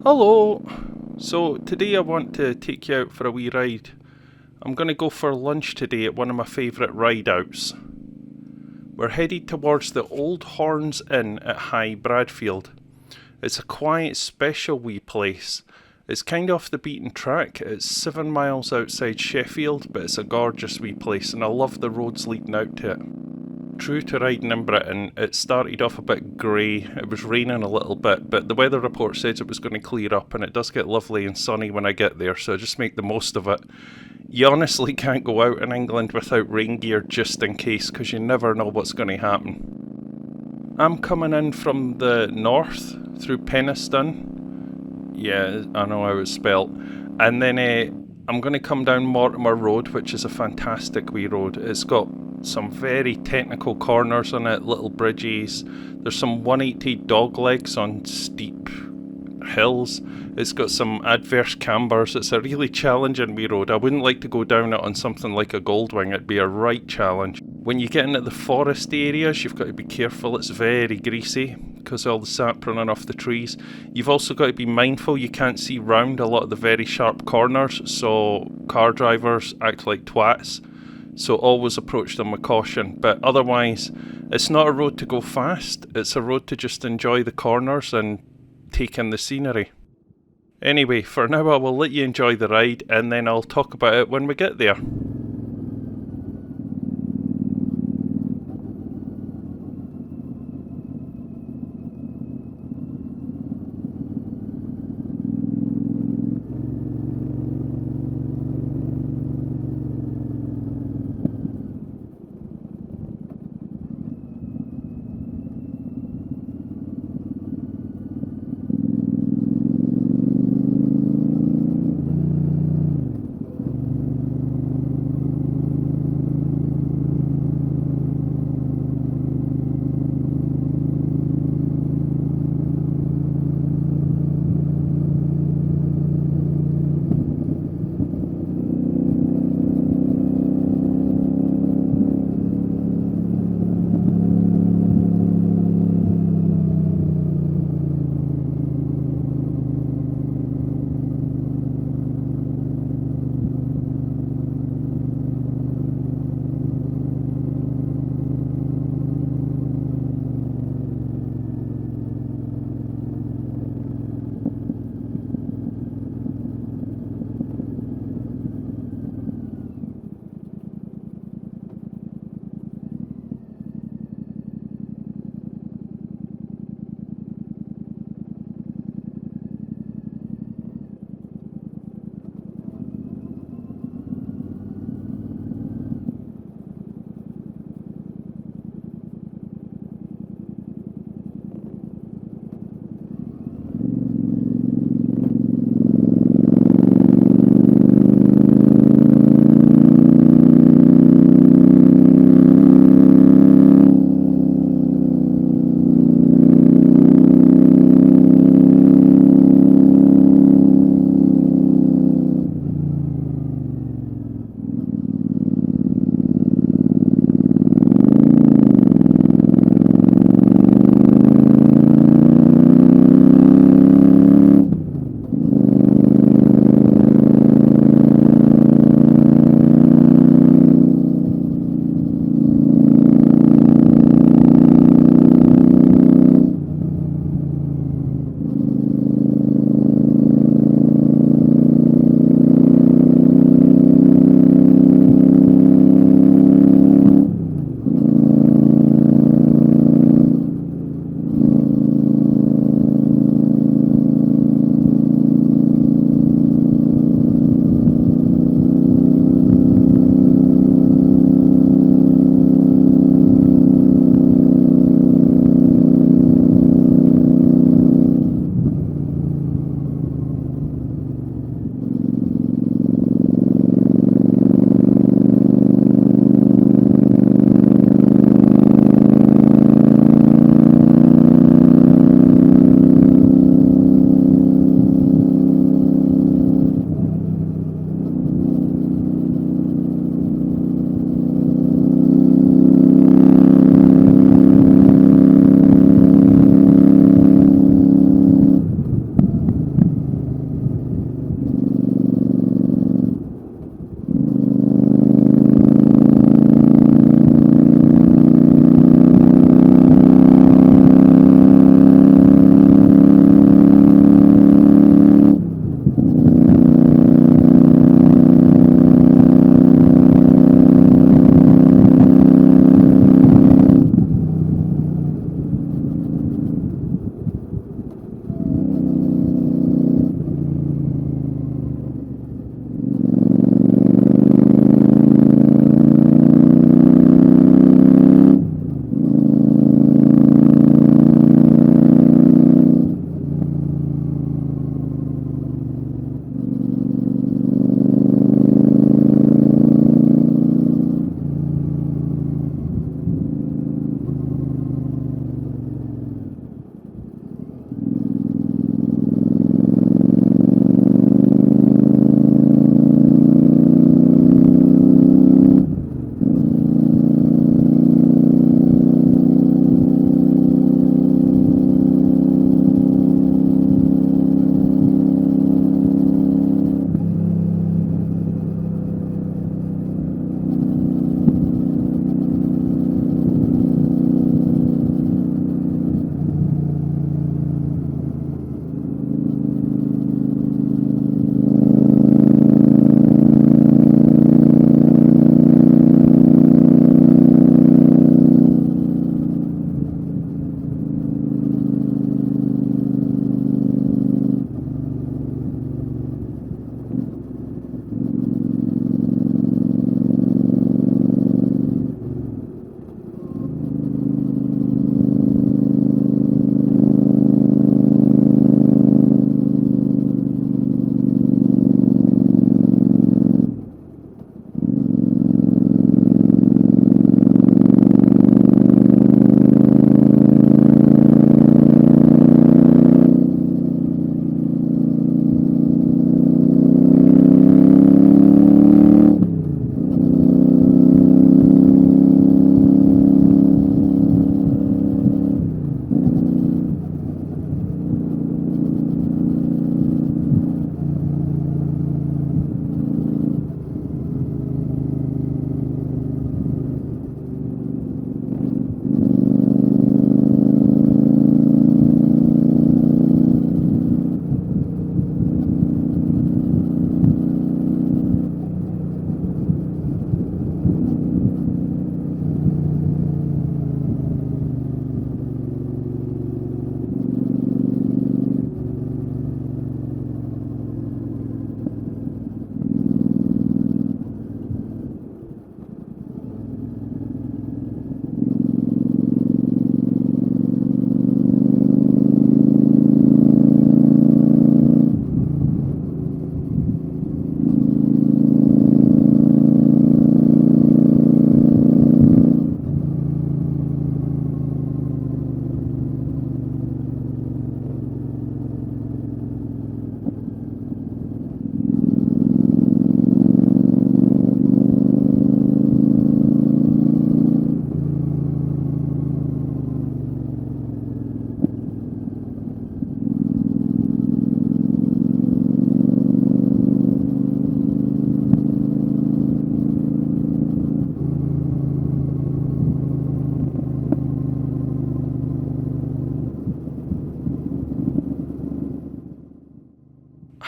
Hello! So today I want to take you out for a wee ride. I'm going to go for lunch today at one of my favourite ride outs. We're headed towards the Old Horns Inn at High Bradfield. It's a quiet, special wee place. It's kind of off the beaten track. It's 7 miles outside Sheffield, but it's a gorgeous wee place and I love the roads leading out to it. True to riding in Britain, it started off a bit grey, it was raining a little bit, but the weather report says it was going to clear up and it does get lovely and sunny when I get there, so just make the most of it. You honestly can't go out in England without rain gear just in case, because you never know what's going to happen. I'm coming in from the north, through Penistone. Yeah, I know how it's spelt. And then I'm going to come down Mortimer Road, which is a fantastic wee road. It's got some very technical corners on it, little bridges. There's some 180 dog legs on steep hills. It's got some adverse cambers. It's a really challenging wee road. I wouldn't like to go down it on something like a Goldwing. It'd be a right challenge. When you get into the forest areas, you've got to be careful. It's very greasy because of all the sap running off the trees. You've also got to be mindful you can't see round a lot of the very sharp corners, so car drivers act like twats. So always approach them with caution. But otherwise, it's not a road to go fast. It's a road to just enjoy the corners and take in the scenery. Anyway, for now I will let you enjoy the ride and then I'll talk about it when we get there.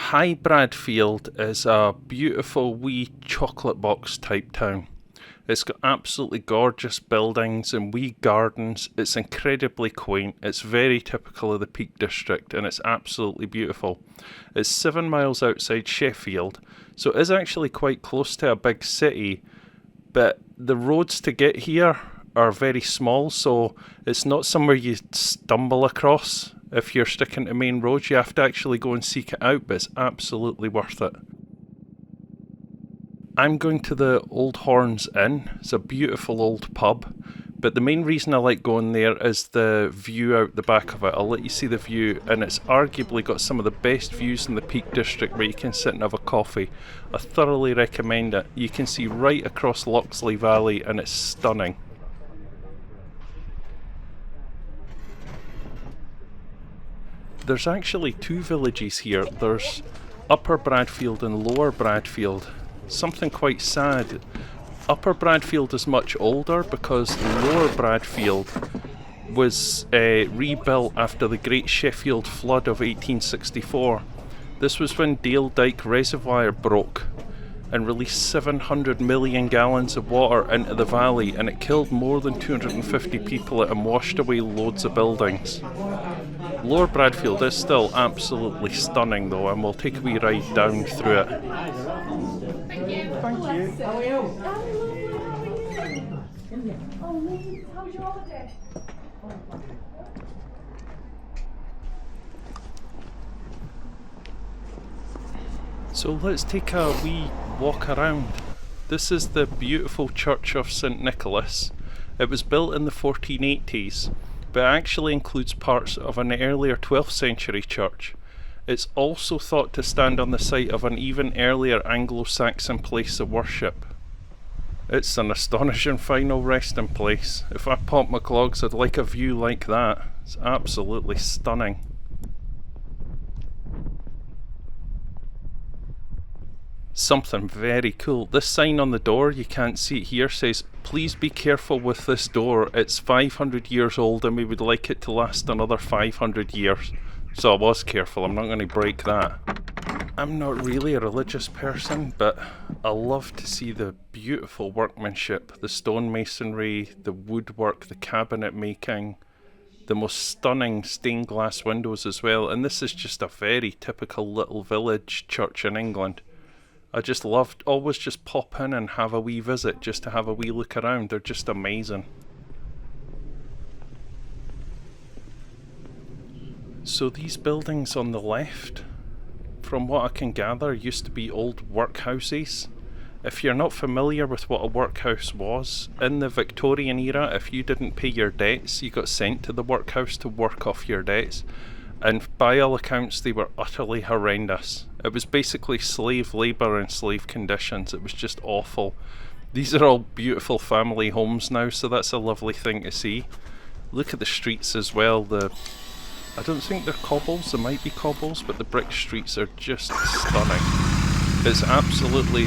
High Bradfield is a beautiful wee chocolate box type town. It's got absolutely gorgeous buildings and wee gardens. It's incredibly quaint. It's very typical of the Peak District and it's absolutely beautiful. It's 7 miles outside Sheffield, so it is actually quite close to a big city, but the roads to get here are very small, so it's not somewhere you stumble across. If you're sticking to main roads, you have to actually go and seek it out, but it's absolutely worth it. I'm going to the Old Horns Inn. It's a beautiful old pub, but the main reason I like going there is the view out the back of it. I'll let you see the view, and it's arguably got some of the best views in the Peak District where you can sit and have a coffee. I thoroughly recommend it. You can see right across Loxley Valley and it's stunning. There's actually two villages here. There's Upper Bradfield and Lower Bradfield. Something quite sad. Upper Bradfield is much older because Lower Bradfield was rebuilt after the Great Sheffield Flood of 1864. This was when Dale Dyke Reservoir broke and released 700 million gallons of water into the valley, and it killed more than 250 people and washed away loads of buildings. Lower Bradfield is still absolutely stunning though, and we'll take a wee ride down through it. Thank you. Thank you. How are you? Oh, Lee, how was your holiday? So let's take a wee walk around. This is the beautiful Church of St Nicholas. It was built in the 1480s, but actually includes parts of an earlier 12th century church. It's also thought to stand on the site of an even earlier Anglo-Saxon place of worship. It's an astonishing final resting place. If I pop my clogs, I'd like a view like that. It's absolutely stunning. Something very cool. This sign on the door, you can't see it here, says, "Please be careful with this door. It's 500 years old and we would like it to last another 500 years. So I was careful, I'm not going to break that. I'm not really a religious person, but I love to see the beautiful workmanship, the stonemasonry, the woodwork, the cabinet making, the most stunning stained glass windows as well. And this is just a very typical little village church in England. I just loved, always just pop in and have a wee visit, just to have a wee look around. They're just amazing. So these buildings on the left, from what I can gather, used to be old workhouses. If you're not familiar with what a workhouse was, in the Victorian era, if you didn't pay your debts, you got sent to the workhouse to work off your debts. And by all accounts, they were utterly horrendous. It was basically slave labour and slave conditions. It was just awful. These are all beautiful family homes now, so that's a lovely thing to see. Look at the streets as well. I don't think they're cobbles, they might be cobbles, but the brick streets are just stunning. It's absolutely,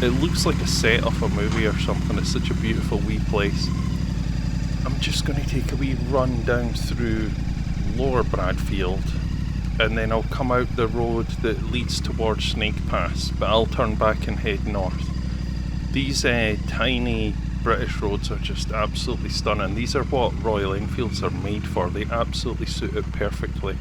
it looks like a set off a movie or something. It's such a beautiful wee place. I'm just going to take a wee run down through Lower Bradfield, and then I'll come out the road that leads towards Snake Pass, but I'll turn back and head north. These tiny British roads are just absolutely stunning. These are what Royal Enfields are made for. They absolutely suit it perfectly.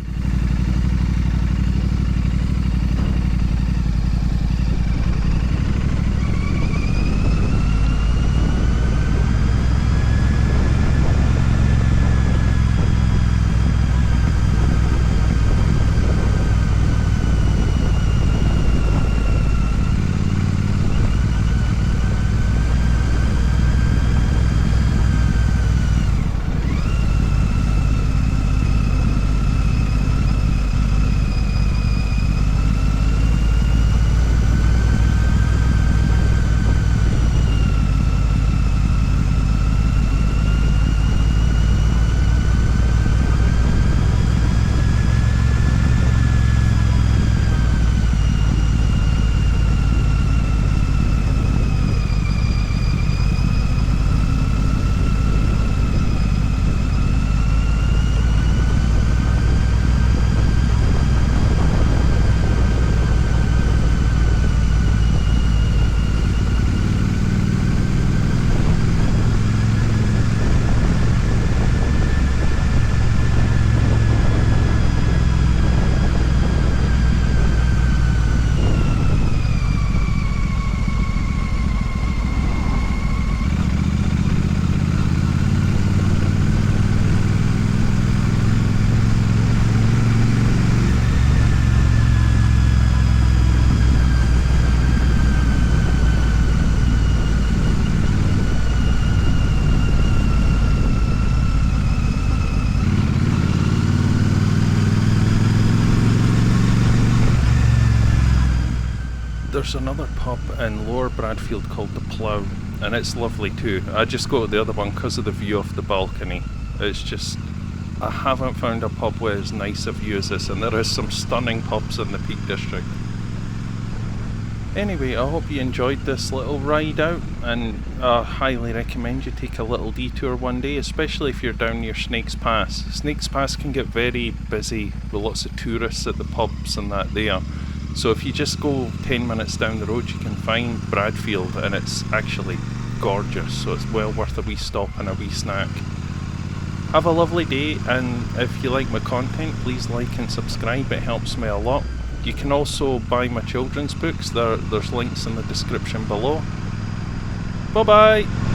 There's another pub in Lower Bradfield called The Plough, and it's lovely too. I just go to the other one because of the view off the balcony. It's just, I haven't found a pub with as nice a view as this, and there is some stunning pubs in the Peak District. Anyway, I hope you enjoyed this little ride out, and I highly recommend you take a little detour one day, especially if you're down near Snakes Pass. Snakes Pass can get very busy with lots of tourists at the pubs and that there. So if you just go 10 minutes down the road, you can find Bradfield, and it's actually gorgeous, so it's well worth a wee stop and a wee snack. Have a lovely day, and if you like my content, please like and subscribe, it helps me a lot. You can also buy my children's books, there's links in the description below. Bye bye!